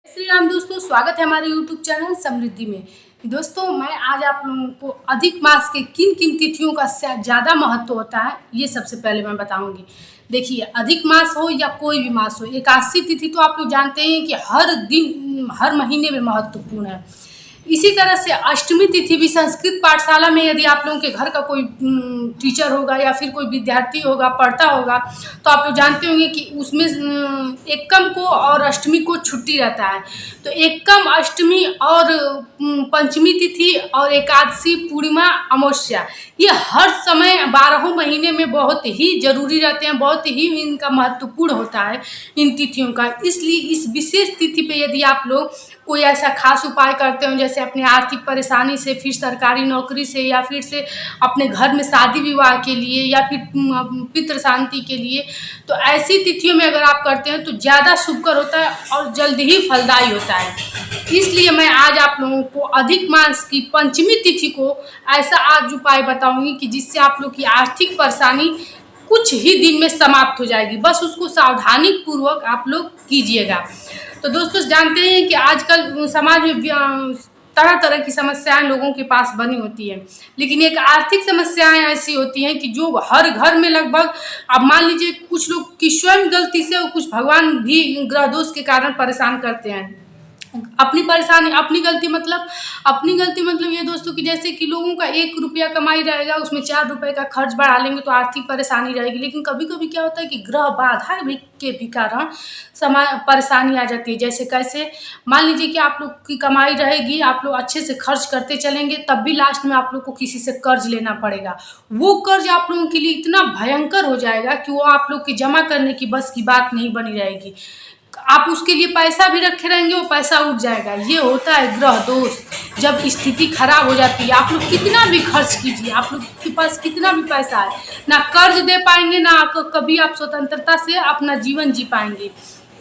श्री राम दोस्तों, स्वागत है हमारे YouTube चैनल समृद्धि में। दोस्तों, मैं आज आप लोगों को अधिक मास के किन किन तिथियों का ज़्यादा महत्व होता है ये सबसे पहले मैं बताऊंगी। देखिए, अधिक मास हो या कोई भी मास हो, एकादशी तिथि तो आप लोग जानते हैं कि हर दिन हर महीने में महत्वपूर्ण है। इसी तरह से अष्टमी तिथि भी संस्कृत पाठशाला में यदि आप लोगों के घर का कोई टीचर होगा या फिर कोई विद्यार्थी होगा पढ़ता होगा तो आप लोग जानते होंगे कि उसमें एकम को और अष्टमी को छुट्टी रहता है। तो एकम, अष्टमी और पंचमी तिथि और एकादशी, पूर्णिमा, अमावस्या ये हर समय 12 महीने में बहुत ही जरूरी रहते हैं, बहुत ही इनका महत्वपूर्ण होता है इन तिथियों का। इसलिए इस विशेष तिथि पे यदि आप लोग कोई ऐसा खास उपाय करते हो, जैसे अपने आर्थिक परेशानी से, फिर सरकारी नौकरी से, या फिर से अपने घर में शादी विवाह के लिए, या फिर पितृ शांति के लिए, तो ऐसी तिथियों में अगर आप करते हैं तो ज़्यादा शुभकर होता है और जल्द ही फलदायी होता है। इसलिए मैं आज आप लोगों को अधिक मास की पंचमी तिथि को ऐसा आज उपाय बताऊंगी कि जिससे आप लोग की आर्थिक परेशानी कुछ ही दिन में समाप्त हो जाएगी। बस उसको सावधानी पूर्वक आप लोग कीजिएगा। तो दोस्तों, जानते हैं कि आजकल समाज में तरह तरह की समस्याएं लोगों के पास बनी होती है, लेकिन एक आर्थिक समस्याएं ऐसी होती हैं कि जो हर घर में लगभग, अब मान लीजिए कुछ लोग की स्वयं गलती से और कुछ भगवान भी ग्रह दोष के कारण परेशान करते हैं। अपनी परेशानी, अपनी गलती मतलब ये दोस्तों कि जैसे कि लोगों का 1 रुपया कमाई रहेगा, उसमें 4 रुपये का खर्च बढ़ा लेंगे तो आर्थिक परेशानी रहेगी। लेकिन कभी कभी क्या होता है कि ग्रह बाधा के भी कारण परेशानी आ जाती है। जैसे कैसे, मान लीजिए कि आप लोग की कमाई रहेगी, आप लोग अच्छे से खर्च करते चलेंगे, तब भी लास्ट में आप लोग को किसी से कर्ज लेना पड़ेगा। वो कर्ज आप लोगों के लिए इतना भयंकर हो जाएगा कि वो आप लोग की जमा करने की बस की बात नहीं बनी रहेगी। आप उसके लिए पैसा भी रखे रहेंगे, वो पैसा उठ जाएगा। ये होता है ग्रह दोष। जब स्थिति खराब हो जाती है, आप लोग कितना भी खर्च कीजिए, आप लोग के पास कितना भी पैसा है, ना कर्ज दे पाएंगे, ना कभी आप स्वतंत्रता से अपना जीवन जी पाएंगे।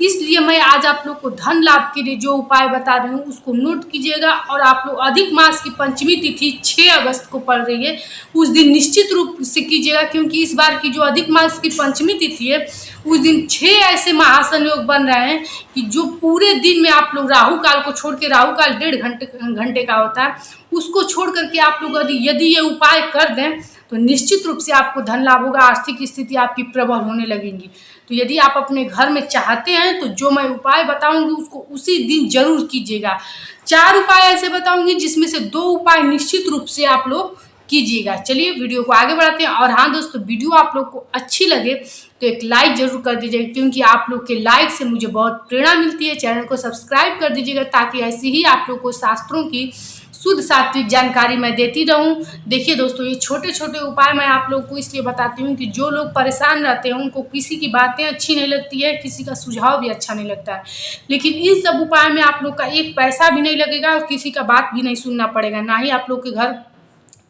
इसलिए मैं आज आप लोग को धन लाभ के लिए जो उपाय बता रही हूँ उसको नोट कीजिएगा। और आप लोग अधिक मास की पंचमी तिथि 6 अगस्त को पड़ रही है, उस दिन निश्चित रूप से कीजिएगा, क्योंकि इस बार की जो अधिक मास की पंचमी तिथि है उस दिन 6 ऐसे महासंयोग बन रहे हैं कि जो पूरे दिन में आप लोग राहु काल को छोड़ के, राहु काल 1.5 घंटे का होता है, उसको छोड़ करके आप लोग यदि ये उपाय कर दें तो निश्चित रूप से आपको धन लाभ होगा, आर्थिक स्थिति आपकी प्रबल होने लगेंगी। तो यदि आप अपने घर में चाहते हैं तो जो मैं उपाय बताऊंगी उसको उसी दिन जरूर कीजिएगा। 4 उपाय ऐसे बताऊंगी जिसमें से 2 उपाय निश्चित रूप से आप लोग कीजिएगा। चलिए वीडियो को आगे बढ़ाते हैं। और हाँ दोस्तों, वीडियो आप लोग को अच्छी लगे तो एक लाइक जरूर कर दीजिएगा, क्योंकि आप लोग के लाइक से मुझे बहुत प्रेरणा मिलती है। चैनल को सब्सक्राइब कर दीजिएगा ताकि ऐसी ही आप लोग को शास्त्रों की शुद्ध सात्विक जानकारी मैं देती रहूं। देखिए दोस्तों, ये छोटे छोटे उपाय मैं आप लोग को इसलिए बताती हूँ कि जो लोग परेशान रहते हैं उनको किसी की बातें अच्छी नहीं लगती है, किसी का सुझाव भी अच्छा नहीं लगता है। लेकिन इन सब उपाय में आप लोग का 1 पैसा भी नहीं लगेगा और किसी का बात भी नहीं सुनना पड़ेगा, ना ही आप लोग के घर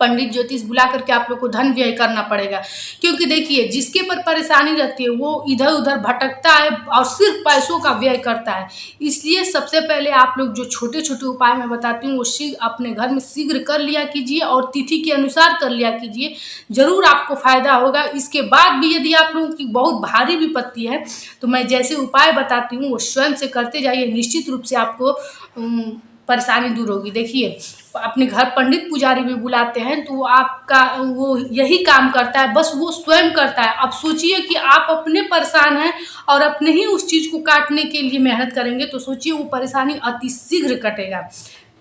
पंडित ज्योतिष बुला करके आप लोग को धन व्यय करना पड़ेगा। क्योंकि देखिए, जिसके पर परेशानी रहती है वो इधर उधर भटकता है और सिर्फ पैसों का व्यय करता है। इसलिए सबसे पहले आप लोग जो छोटे छोटे उपाय मैं बताती हूँ वो अपने घर में शीघ्र कर लिया कीजिए और तिथि के अनुसार कर लिया कीजिए, जरूर आपको फायदा होगा। इसके बाद भी यदि आप लोगों की बहुत भारी विपत्ति है तो मैं जैसे उपाय बताती हूँ वो स्वयं से करते जाइए, निश्चित रूप से आपको परेशानी दूर होगी। देखिए, अपने घर पंडित पुजारी भी बुलाते हैं तो आपका वो यही काम करता है, बस वो स्वयं करता है। अब सोचिए कि आप अपने परेशान हैं और अपने ही उस चीज़ को काटने के लिए मेहनत करेंगे तो सोचिए वो परेशानी अति शीघ्र कटेगा।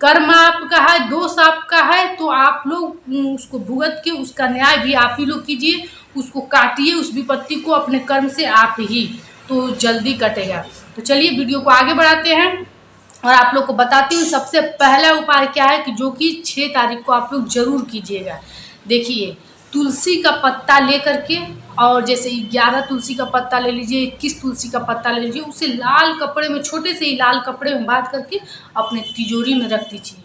कर्म आपका है, दोष आपका है, तो आप लोग उसको भुगत के उसका न्याय भी आप ही लोग कीजिए, उसको काटिए उस विपत्ति को अपने कर्म से आप ही, तो जल्दी कटेगा। तो चलिए वीडियो को आगे बढ़ाते हैं और आप लोग को बताती हूँ सबसे पहला उपाय क्या है कि जो कि 6 तारीख को आप लोग जरूर कीजिएगा। देखिए, तुलसी का पत्ता लेकर के, और जैसे 11 तुलसी का पत्ता ले लीजिए, 21 तुलसी का पत्ता ले लीजिए, उसे लाल कपड़े में, छोटे से ही लाल कपड़े में बांध करके अपने तिजोरी में रख दीजिए।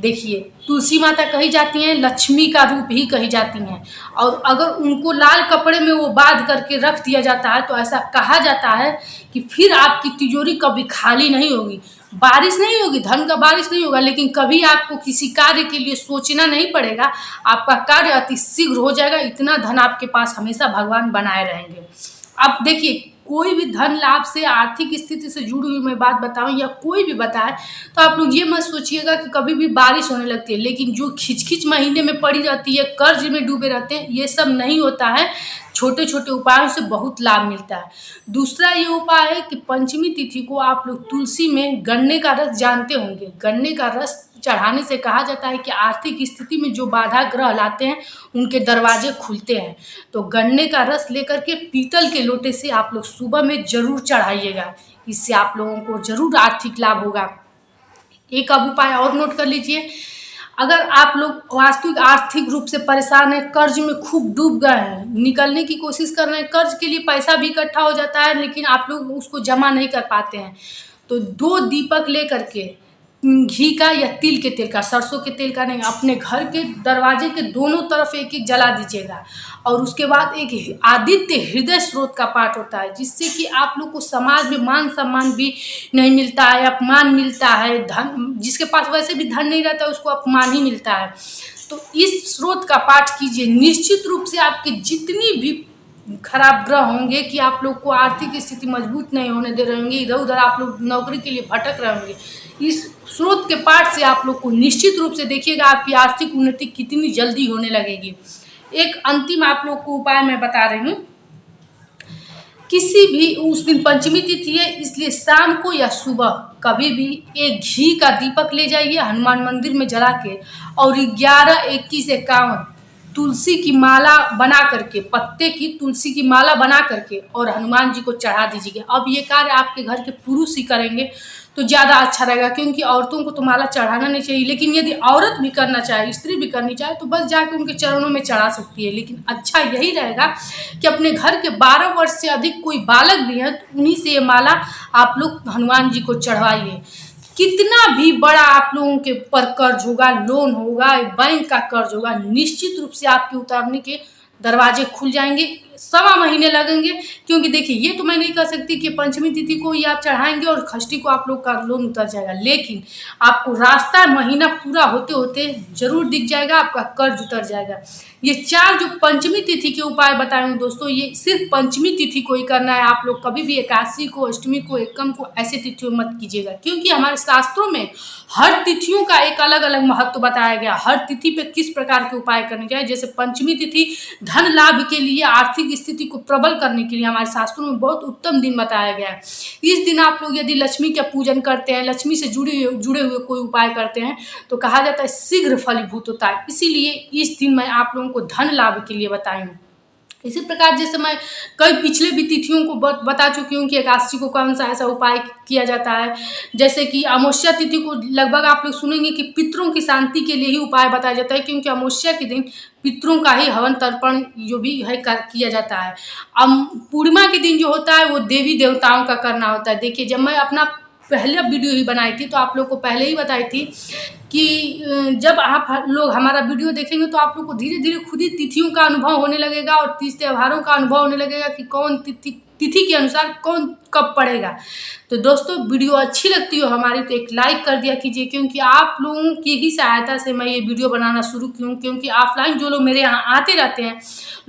देखिए, तुलसी माता कही जाती हैं लक्ष्मी का रूप ही कही जाती हैं, और अगर उनको लाल कपड़े में वो बांध करके रख दिया जाता है तो ऐसा कहा जाता है कि फिर आपकी तिजोरी कभी खाली नहीं होगी। बारिश नहीं होगी, धन का बारिश नहीं होगा, लेकिन कभी आपको किसी कार्य के लिए सोचना नहीं पड़ेगा, आपका कार्य अति शीघ्र हो जाएगा। इतना धन आपके पास हमेशा भगवान बनाए रहेंगे। अब देखिए, कोई भी धन लाभ से, आर्थिक स्थिति से जुड़ी हुई मैं बात बताऊं या कोई भी बताए, तो आप लोग ये मत सोचिएगा कि कभी भी बारिश होने लगती है। लेकिन जो खिचखिच महीने में पड़ी रहती है, कर्ज में डूबे रहते हैं, ये सब नहीं होता है। छोटे छोटे उपायों से बहुत लाभ मिलता है। दूसरा ये उपाय है कि पंचमी तिथि को आप लोग तुलसी में गन्ने का रस, जानते होंगे, गन्ने का रस चढ़ाने से कहा जाता है कि आर्थिक स्थिति में जो बाधा ग्रह लाते हैं उनके दरवाजे खुलते हैं। तो गन्ने का रस लेकर के पीतल के लोटे से आप लोग सुबह में जरूर चढ़ाइएगा। इससे आप लोगों को जरूर आर्थिक लाभ होगा। एक अब उपाय और नोट कर लीजिए। अगर आप लोग वास्तविक आर्थिक रूप से परेशान हैं, कर्ज में खूब डूब गए हैं, निकलने की कोशिश कर रहे हैं, कर्ज के लिए पैसा भी इकट्ठा हो जाता है लेकिन आप लोग उसको जमा नहीं कर पाते हैं, तो 2 दीपक लेकर के घी का या तिल के तेल का, सरसों के तेल का नहीं, अपने घर के दरवाजे के दोनों तरफ एक एक जला दीजिएगा। और उसके बाद एक आदित्य हृदय स्रोत का पाठ होता है, जिससे कि आप लोग को समाज में मान सम्मान भी नहीं मिलता है, अपमान मिलता है। धन, जिसके पास वैसे भी धन नहीं रहता है उसको अपमान ही मिलता है। तो इस स्रोत का पाठ कीजिए। निश्चित रूप से आपके जितनी भी खराब ग्रह होंगे कि आप लोग को आर्थिक स्थिति मजबूत नहीं होने दे रहे होंगे, इधर उधर आप लोग नौकरी के लिए भटक रहे होंगे, इस स्रोत के पाठ से आप लोग को निश्चित रूप से देखिएगा आपकी आर्थिक उन्नति कितनी जल्दी होने लगेगी। एक अंतिम आप लोग को उपाय मैं बता रही हूँ। किसी भी उस दिन पंचमी तिथि है, इसलिए शाम को या सुबह कभी भी एक घी का दीपक ले जाइए हनुमान मंदिर में जला के, और 11, 21, 51 तुलसी की माला बना करके, पत्ते की तुलसी की माला बना करके और हनुमान जी को चढ़ा दीजिए। अब ये कार्य आपके घर के पुरुष ही करेंगे तो ज़्यादा अच्छा रहेगा, क्योंकि औरतों को तो माला चढ़ाना नहीं चाहिए। लेकिन यदि औरत भी करना चाहे, स्त्री भी करनी चाहे, तो बस जाके उनके चरणों में चढ़ा सकती है। लेकिन अच्छा यही रहेगा कि अपने घर के 12 वर्ष से अधिक कोई बालक भी है तो उन्हीं से ये माला आप लोग हनुमान जी को चढ़वाइए। कितना भी बड़ा आप लोगों के ऊपर कर्ज होगा, लोन होगा, बैंक का कर्ज होगा, निश्चित रूप से आपके उतारने के दरवाजे खुल जाएंगे। 1.25 महीने लगेंगे, क्योंकि देखिए ये तो मैं नहीं कह सकती कि पंचमी तिथि को ही आप चढ़ाएंगे और षष्ठी को आप लोग का लोन उतर जाएगा, लेकिन आपको रास्ता महीना पूरा होते होते जरूर दिख जाएगा, आपका कर्ज उतर जाएगा। ये 4 जो पंचमी तिथि के उपाय बताए हूँ दोस्तों, ये सिर्फ पंचमी तिथि को ही करना है। आप लोग कभी भी एकादशी को, अष्टमी को, एकम को ऐसे तिथियों मत कीजिएगा, क्योंकि हमारे शास्त्रों में हर तिथियों का एक अलग अलग महत्व बताया गया, हर तिथि पे किस प्रकार के उपाय करने चाहिए। जैसे पंचमी तिथि धन लाभ के लिए, आर्थिक स्थिति को प्रबल करने के लिए हमारे शास्त्रों में बहुत उत्तम दिन बताया गया है। इस दिन आप लोग यदि लक्ष्मी का पूजन करते हैं, लक्ष्मी से जुड़े हुए कोई उपाय करते हैं, तो कहा जाता है शीघ्र फलीभूत होता है। इसीलिए इस दिन मैं आप लोगों को धन लाभ के लिए बताई हूँ। इसी प्रकार जैसे मैं कई पिछले भी तिथियों को बता चुकी हूँ कि एकादशी को कौन सा ऐसा उपाय किया जाता है। जैसे कि अमावस्या तिथि को लगभग आप लोग सुनेंगे कि पितरों की शांति के लिए ही उपाय बताया जाता है, क्योंकि अमावस्या के दिन पितरों का ही हवन तर्पण जो भी है किया जाता है। पूर्णिमा के दिन जो होता है वो देवी देवताओं का करना होता है। देखिए, जब मैं अपना पहले वीडियो ही बनाई थी तो आप लोग को पहले ही बताई थी कि जब आप लोग हमारा वीडियो देखेंगे तो आप लोग को धीरे धीरे खुद ही तिथियों का अनुभव होने लगेगा और तीज त्योहारों का अनुभव होने लगेगा कि कौन तिथि के अनुसार कौन कब पड़ेगा। तो दोस्तों, वीडियो अच्छी लगती हो हमारी तो एक लाइक कर दिया कीजिए, क्योंकि आप लोगों की ही सहायता से मैं ये वीडियो बनाना शुरू की हूँ। क्योंकि ऑफलाइन जो लोग मेरे यहाँ आते रहते हैं,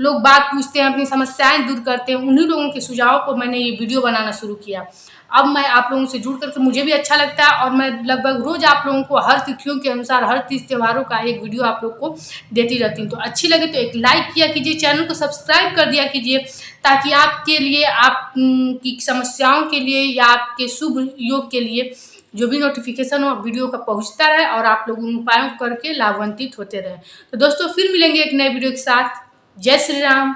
लोग बात पूछते हैं, अपनी समस्याएं दूर करते हैं, उन्हीं लोगों के सुझाव को मैंने ये वीडियो बनाना शुरू किया। अब मैं आप लोगों से जुड़ करके मुझे भी अच्छा लगता है, और मैं लगभग रोज आप लोगों को हर तिथियों के अनुसार हर तीज त्योहारों का एक वीडियो आप लोग को देती रहती हूँ। तो अच्छी लगे तो एक लाइक किया कीजिए, चैनल को सब्सक्राइब कर दिया कीजिए, ताकि आपके लिए, आप की समस्याओं के लिए या आपके शुभ योग के लिए जो भी नोटिफिकेशन हो वीडियो का पहुँचता रहे और आप लोग उन उपायों करके लाभान्वित होते रहे। तो दोस्तों, फिर मिलेंगे एक नए वीडियो के साथ। जय श्री राम।